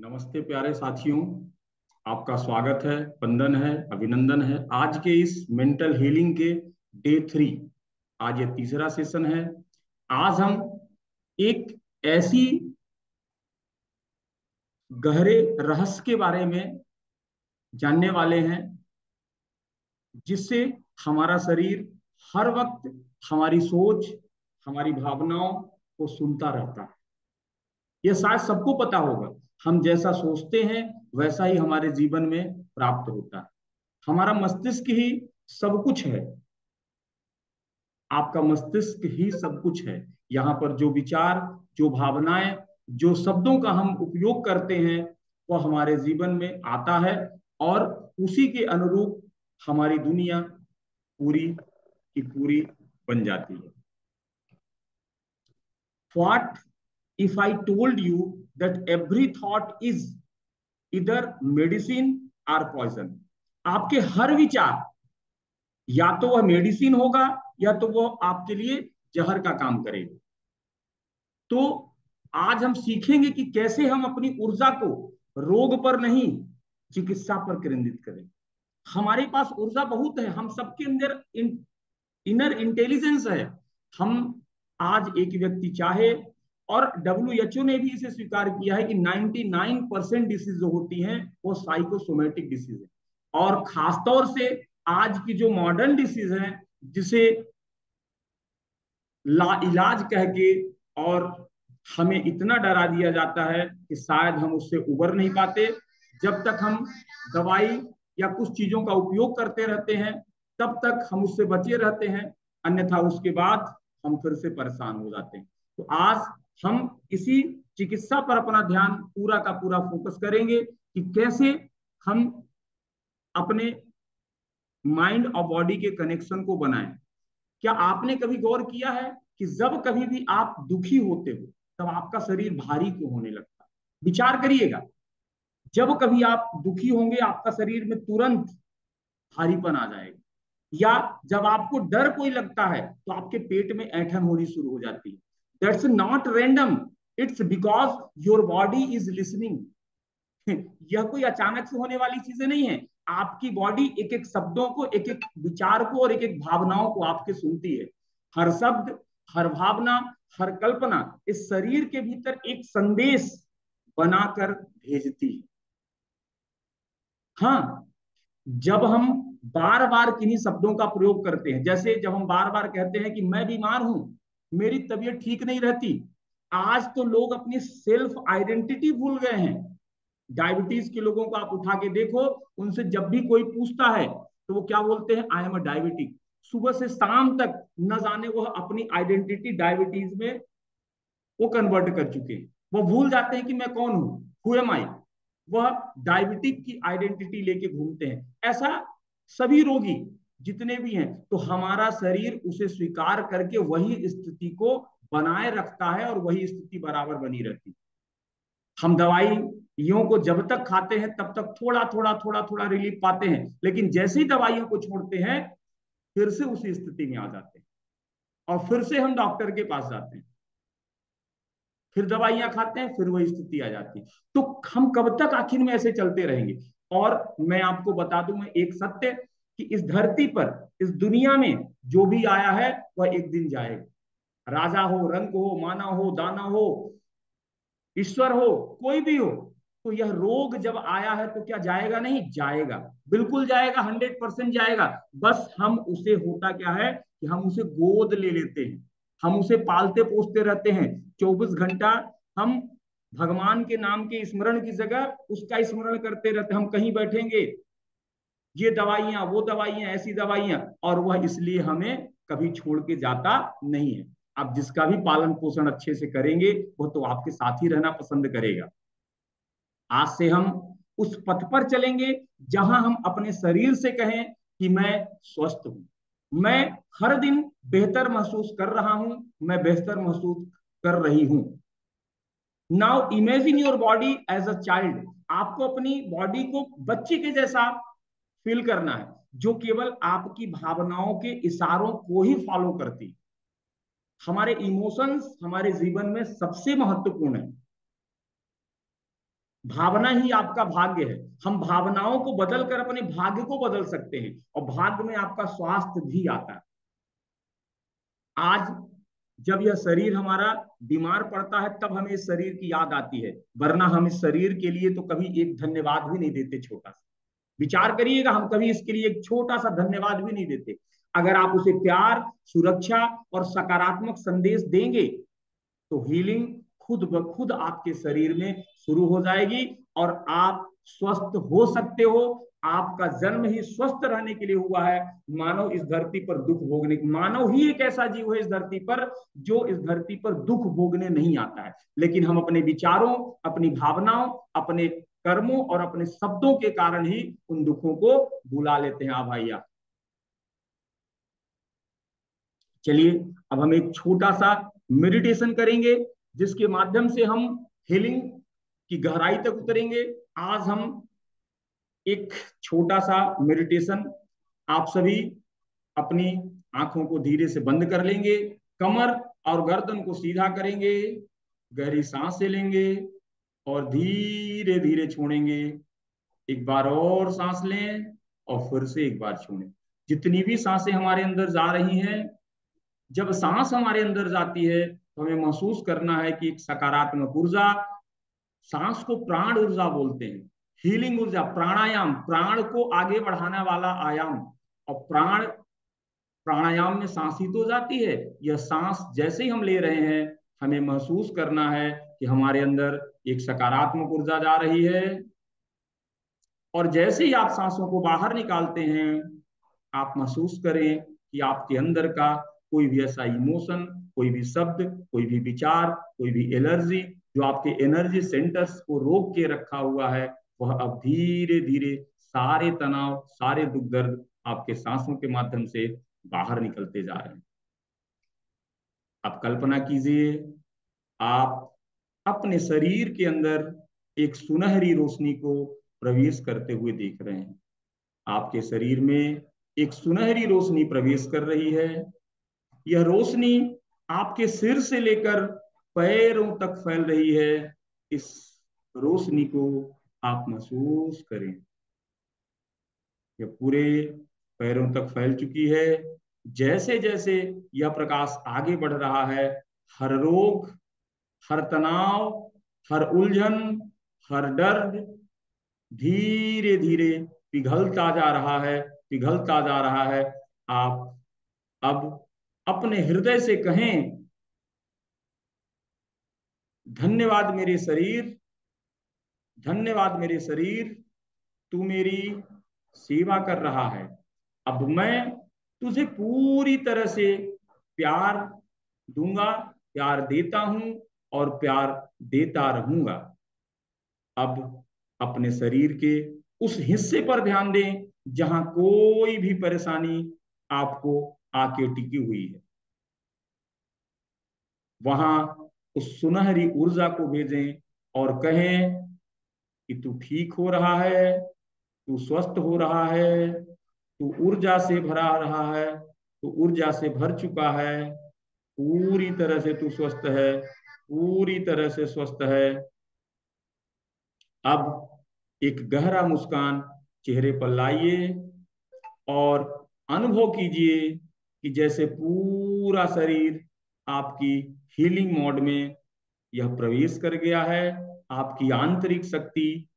नमस्ते प्यारे साथियों। आपका स्वागत है, वंदन है, अभिनंदन है आज के इस मेंटल हीलिंग के डे 3। आज ये तीसरा सेशन है। आज हम एक ऐसी गहरे रहस्य के बारे में जानने वाले हैं जिससे हमारा शरीर हर वक्त हमारी सोच, हमारी भावनाओं को सुनता रहता है। यह शायद सबको पता होगा, हम जैसा सोचते हैं वैसा ही हमारे जीवन में प्राप्त होता है। हमारा मस्तिष्क ही सब कुछ है। आपका मस्तिष्क ही सब कुछ है। यहाँ पर जो विचार, जो भावनाएं, जो शब्दों का हम उपयोग करते हैं वह हमारे जीवन में आता है और उसी के अनुरूप हमारी दुनिया पूरी की पूरी बन जाती है। What if I told you that every thought is either medicine or poison? आपके हर विचार या तो वह मेडिसिन होगा या तो वह आपके लिए जहर का काम करेगा। तो आज हम सीखेंगे कि कैसे हम अपनी ऊर्जा को रोग पर नहीं, चिकित्सा पर केंद्रित करें। हमारे पास ऊर्जा बहुत है, हम सबके अंदर इनर इंटेलिजेंस है। हम आज एक व्यक्ति चाहे, और WHO ने भी इसे स्वीकार किया है कि 99% डिसीज जो होती हैं वो साइकोसोमेटिक डिसीज है। और खासतौर से आज की जो मॉडर्न डिसीज है जिसे ला इलाज कह के और हमें इतना डरा दिया जाता है कि शायद हम उससे उबर नहीं पाते। जब तक हम दवाई या कुछ चीजों का उपयोग करते रहते हैं तब तक हम उससे बचे रहते हैं, अन्यथा उसके बाद हम फिर से परेशान हो जाते हैं। तो आज हम इसी चिकित्सा पर अपना ध्यान पूरा का पूरा फोकस करेंगे कि कैसे हम अपने माइंड और बॉडी के कनेक्शन को बनाएं। क्या आपने कभी गौर किया है कि जब कभी भी आप दुखी होते हो तब आपका शरीर भारी क्यों होने लगता है? विचार करिएगा, जब कभी आप दुखी होंगे आपका शरीर में तुरंत भारीपन आ जाएगा। या जब आपको डर कोई लगता है तो आपके पेट में ऐंठन होनी शुरू हो जाती है। That's not random, it's because your body is listening. यह कोई अचानक से होने वाली चीजें नहीं है। आपकी बॉडी एक एक शब्दों को, एक एक विचार को और एक एक भावनाओं को आपके सुनती है। हर शब्द, हर भावना, हर कल्पना इस शरीर के भीतर एक संदेश बनाकर भेजती है। हाँ, जब हम बार बार किन्हीं शब्दों का प्रयोग करते हैं, जैसे जब हम बार बार कहते हैं कि मैं बीमार हूं, मेरी तबीयत ठीक नहीं रहती। आज तो लोग अपनी सेल्फ आइडेंटिटी भूल गए हैं। डायबिटीज के लोगों को आप उठा के देखो, उनसे जब भी कोई पूछता है तो वो क्या बोलते हैं? I am a diabetic. सुबह से शाम तक न जाने वह अपनी आइडेंटिटी डायबिटीज में वो कन्वर्ट कर चुके हैं। वो भूल जाते हैं कि मैं कौन हूं, हु एम आई। वह डायबिटिक की आइडेंटिटी लेके घूमते हैं। ऐसा सभी रोगी जितने भी हैं, तो हमारा शरीर उसे स्वीकार करके वही स्थिति को बनाए रखता है और वही स्थिति बराबर बनी रहती है। हम दवाइयों को जब तक खाते हैं तब तक थोड़ा थोड़ा थोड़ा थोड़ा रिलीफ पाते हैं, लेकिन जैसे ही दवाइयों को छोड़ते हैं फिर से उसी स्थिति में आ जाते हैं और फिर से हम डॉक्टर के पास जाते हैं, फिर दवाइयां खाते हैं, फिर वही स्थिति आ जाती है। तो हम कब तक आखिर में ऐसे चलते रहेंगे? और मैं आपको बता दूं, मैं एक सत्य कि इस धरती पर, इस दुनिया में जो भी आया है वह एक दिन जाएगा। राजा हो, रंग हो, मानव हो, दानव हो, ईश्वर हो, कोई भी हो। तो यह रोग जब आया है तो क्या जाएगा? नहीं जाएगा, बिल्कुल जाएगा, 100% जाएगा। बस हम उसे, होता क्या है कि हम उसे गोद ले लेते हैं, हम उसे पालते पोसते रहते हैं। 24 घंटा हम भगवान के नाम के स्मरण की जगह उसका स्मरण करते रहते हैं। हम कहीं बैठेंगे, ये दवाइयां, वो दवाइयां, ऐसी दवाइयां, और वह इसलिए हमें कभी छोड़ के जाता नहीं है। आप जिसका भी पालन पोषण अच्छे से करेंगे वो तो आपके साथ ही रहना पसंद करेगा। आज से हम उस पथ पर चलेंगे जहां हम अपने शरीर से कहें कि मैं स्वस्थ हूं, मैं हर दिन बेहतर महसूस कर रहा हूं, मैं बेहतर महसूस कर रही हूं। Now imagine your body as a child. आपको अपनी बॉडी को बच्चे के जैसा फील करना है, जो केवल आपकी भावनाओं के इशारों को ही फॉलो करती। हमारे इमोशंस हमारे जीवन में सबसे महत्वपूर्ण है। भावना ही आपका भाग्य है। हम भावनाओं को बदल कर अपने भाग्य को बदल सकते हैं, और भाग्य में आपका स्वास्थ्य भी आता है। आज जब यह शरीर हमारा बीमार पड़ता है तब हमें इस शरीर की याद आती है, वरना हम इस शरीर के लिए तो कभी एक धन्यवाद भी नहीं देते। छोटा सा विचार करिएगा, हम कभी इसके लिए एक छोटा सा धन्यवाद भी नहीं देते। अगर आप उसे प्यार, सुरक्षा और सकारात्मक संदेश देंगे तो हीलिंग खुद ब खुद आपके शरीर में शुरू हो जाएगी, और आप स्वस्थ हो सकते हो। आपका जन्म ही स्वस्थ रहने के लिए हुआ है। मानव इस धरती पर दुख भोगने, मानव ही एक ऐसा जीव है इस धरती पर जो इस धरती पर दुख भोगने नहीं आता है, लेकिन हम अपने विचारों, अपनी भावनाओं, अपने कर्मों और अपने शब्दों के कारण ही उन दुखों को बुला लेते हैं। भैया चलिए, अब हम एक छोटा सा मेडिटेशन करेंगे, जिसके माध्यम से हम हीलिंग की गहराई तक उतरेंगे। आज हम एक छोटा सा मेडिटेशन, आप सभी अपनी आंखों को धीरे से बंद कर लेंगे, कमर और गर्दन को सीधा करेंगे, गहरी सांसें लेंगे और धीरे धीरे छोड़ेंगे। एक बार और सांस लें और फिर से एक बार छोड़ें। जितनी भी सांसें हमारे अंदर जा रही हैं, जब सांस हमारे अंदर जाती है तो हमें महसूस करना है कि एक सकारात्मक ऊर्जा, सांस को प्राण ऊर्जा बोलते हैं, हीलिंग ऊर्जा, प्राणायाम, प्राण को आगे बढ़ाने वाला आयाम। और प्राणायाम में सांस ही तो जाती है। यह सांस जैसे ही हम ले रहे हैं, हमें महसूस करना है कि हमारे अंदर एक सकारात्मक ऊर्जा जा रही है, और जैसे ही आप सांसों को बाहर निकालते हैं, आप महसूस करें कि आपके अंदर का कोई भी ऐसा इमोशन, कोई भी शब्द, कोई भी विचार, कोई भी एलर्जी जो आपके एनर्जी सेंटर्स को रोक के रखा हुआ है, वह अब धीरे धीरे सारे तनाव, सारे दुख दर्द आपके सांसों के माध्यम से बाहर निकलते जा रहे हैं। आप कल्पना कीजिए, आप अपने शरीर के अंदर एक सुनहरी रोशनी को प्रवेश करते हुए देख रहे हैं। आपके शरीर में एक सुनहरी रोशनी प्रवेश कर रही है। यह रोशनी आपके सिर से लेकर पैरों तक फैल रही है। इस रोशनी को आप महसूस करें, यह पूरे पैरों तक फैल चुकी है। जैसे जैसे यह प्रकाश आगे बढ़ रहा है, हर रोग, हर तनाव, हर उलझन, हर दर्द धीरे धीरे पिघलता जा रहा है, पिघलता जा रहा है। आप अब अपने हृदय से कहें, धन्यवाद मेरे शरीर, धन्यवाद मेरे शरीर, तू मेरी सेवा कर रहा है। अब मैं तुझे पूरी तरह से प्यार दूंगा, प्यार देता हूं और प्यार देता रहूंगा। अब अपने शरीर के उस हिस्से पर ध्यान दें जहां कोई भी परेशानी आपको आके टिकी हुई है। वहां उस सुनहरी ऊर्जा को भेजें और कहें कि तू ठीक हो रहा है, तू स्वस्थ हो रहा है, तू ऊर्जा से भरा रहा है, तू ऊर्जा से भर चुका है, पूरी तरह से तू स्वस्थ है, पूरी तरह से स्वस्थ है। अब एक गहरा मुस्कान चेहरे पर लाइए और अनुभव कीजिए कि जैसे पूरा शरीर आपकी हीलिंग मोड में यह प्रवेश कर गया है। आपकी आंतरिक शक्ति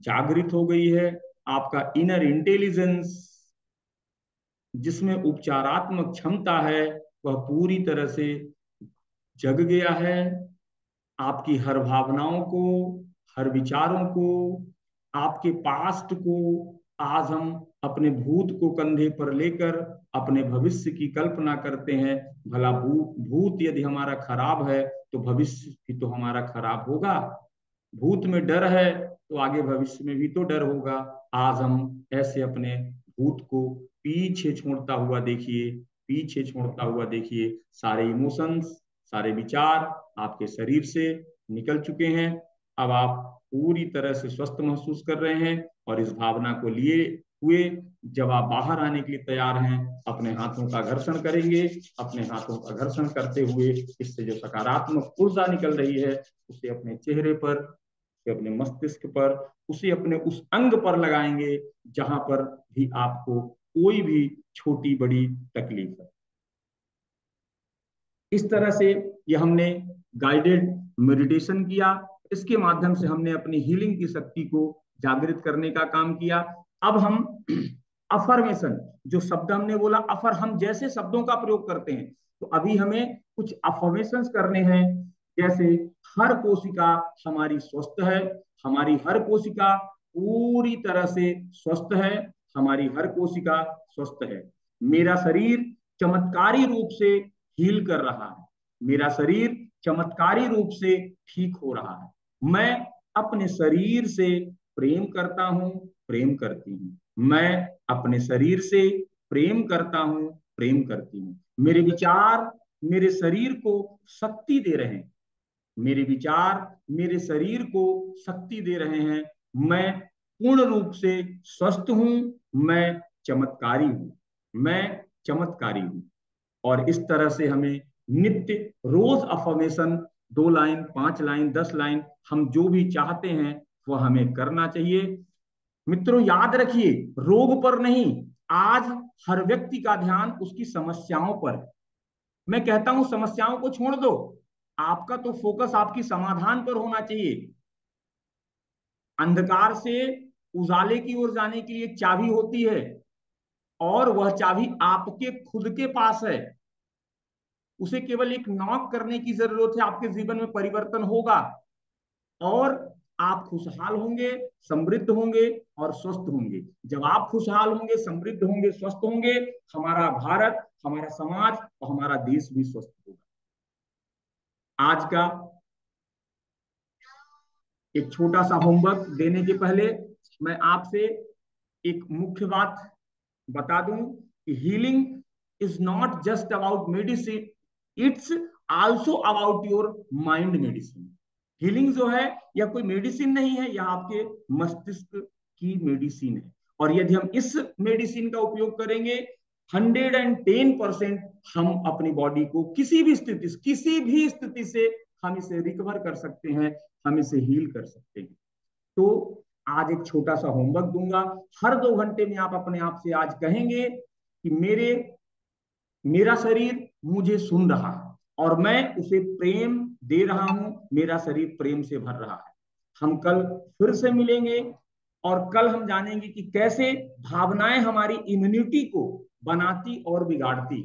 जागृत हो गई है। आपका इनर इंटेलिजेंस, जिसमें उपचारात्मक क्षमता है, वह पूरी तरह से जग गया है। आपकी हर भावनाओं को, हर विचारों को, आपके पास्ट को आज हम अपने भूत को कंधे पर लेकर अपने भविष्य की कल्पना करते हैं। भला भूत यदि हमारा खराब है तो भविष्य भी तो हमारा खराब होगा। भूत में डर है तो आगे भविष्य में भी तो डर होगा। आज हम ऐसे अपने भूत को पीछे छोड़ता हुआ देखिए, पीछे छोड़ता हुआ देखिए। सारे इमोशंस, सारे विचार आपके शरीर से निकल चुके हैं। अब आप पूरी तरह से स्वस्थ महसूस कर रहे हैं, और इस भावना को लिए हुए जब आप बाहर आने के लिए तैयार हैं, अपने हाथों का घर्षण करेंगे। अपने हाथों का घर्षण करते हुए इससे जो सकारात्मक ऊर्जा निकल रही है उसे अपने चेहरे पर उसे अपने मस्तिष्क पर, उसे अपने उस अंग पर लगाएंगे जहां पर भी आपको कोई भी छोटी बड़ी तकलीफ है। इस तरह से ये हमने गाइडेड मेडिटेशन किया, इसके माध्यम से हमने अपनी हीलिंग की शक्ति को जागृत करने का काम किया। अब हम अफर्मेशन, जो शब्द हमने बोला अफर, हम जैसे शब्दों का प्रयोग करते हैं, तो अभी हमें कुछ अफर्मेशंस करने हैं। जैसे हर कोशिका हमारी स्वस्थ है, हमारी हर कोशिका पूरी तरह से स्वस्थ है, हमारी हर कोशिका स्वस्थ है, मेरा शरीर चमत्कारी रूप से हील कर रहा है, मेरा शरीर चमत्कारी रूप से ठीक हो रहा है, मैं अपने शरीर से प्रेम करता हूं, प्रेम करती हूं, मैं अपने शरीर से प्रेम करता हूं, प्रेम करती हूं, मेरे विचार मेरे शरीर को शक्ति दे रहे हैं, मेरे विचार मेरे शरीर को शक्ति दे रहे हैं, मैं पूर्ण रूप से स्वस्थ हूं, मैं चमत्कारी हूं, मैं चमत्कारी हूं। और इस तरह से हमें नित्य रोज अफर्मेशन 2 लाइन 5 लाइन 10 लाइन हम जो भी चाहते हैं वह हमें करना चाहिए। मित्रों याद रखिए, रोग पर नहीं, आज हर व्यक्ति का ध्यान उसकी समस्याओं पर है। मैं कहता हूं समस्याओं को छोड़ दो, आपका तो फोकस आपकी समाधान पर होना चाहिए। अंधकार से उजाले की ओर जाने के लिए एक चाबी होती है, और वह चाबी आपके खुद के पास है, उसे केवल एक नॉक करने की जरूरत है, आपके जीवन में परिवर्तन होगा और आप खुशहाल होंगे, समृद्ध होंगे और स्वस्थ होंगे। जब आप खुशहाल होंगे, समृद्ध होंगे, स्वस्थ होंगे, हमारा भारत, हमारा समाज और हमारा देश भी स्वस्थ होगा। आज का एक छोटा सा होमवर्क देने के पहले मैं आपसे एक मुख्य बात बता दूं कि healing is not just about medicine, it's also about your mind medicine. Healing जो है यह कोई मेडिसिन नहीं है, यह आपके मस्तिष्क की मेडिसिन है। और यदि हम इस मेडिसिन का उपयोग करेंगे, 110% हम अपनी बॉडी को किसी भी स्थिति से हम इसे रिकवर कर सकते हैं, हम इसे हील कर सकते हैं। तो आज एक छोटा सा होमवर्क दूंगा, हर 2 घंटे में आप अपने आप से आज कहेंगे कि मेरा शरीर मुझे सुन रहा है और मैं उसे प्रेम दे रहा हूं, मेरा शरीर प्रेम से भर रहा है। हम कल फिर से मिलेंगे और कल हम जानेंगे कि कैसे भावनाएं हमारी इम्यूनिटी को बनाती और बिगाड़ती।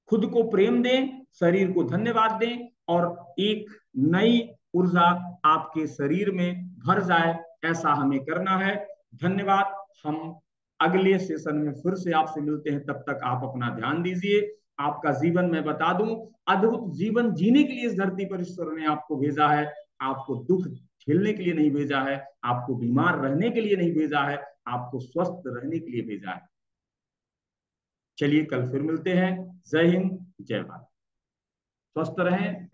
खुद को प्रेम दें, शरीर को धन्यवाद दें और एक नई ऊर्जा आपके शरीर में भर जाए, ऐसा हमें करना है। धन्यवाद। हम अगले सेशन में फिर से आपसे मिलते हैं, तब तक आप अपना ध्यान दीजिए। आपका जीवन मैं बता दूं, अद्भुत जीवन जीने के लिए इस धरती पर ईश्वर ने आपको भेजा है, आपको दुख झेलने के लिए नहीं भेजा है, आपको बीमार रहने के लिए नहीं भेजा है, आपको स्वस्थ रहने के लिए भेजा है। चलिए कल फिर मिलते हैं। जय हिंद, जय भारत। स्वस्थ रहें।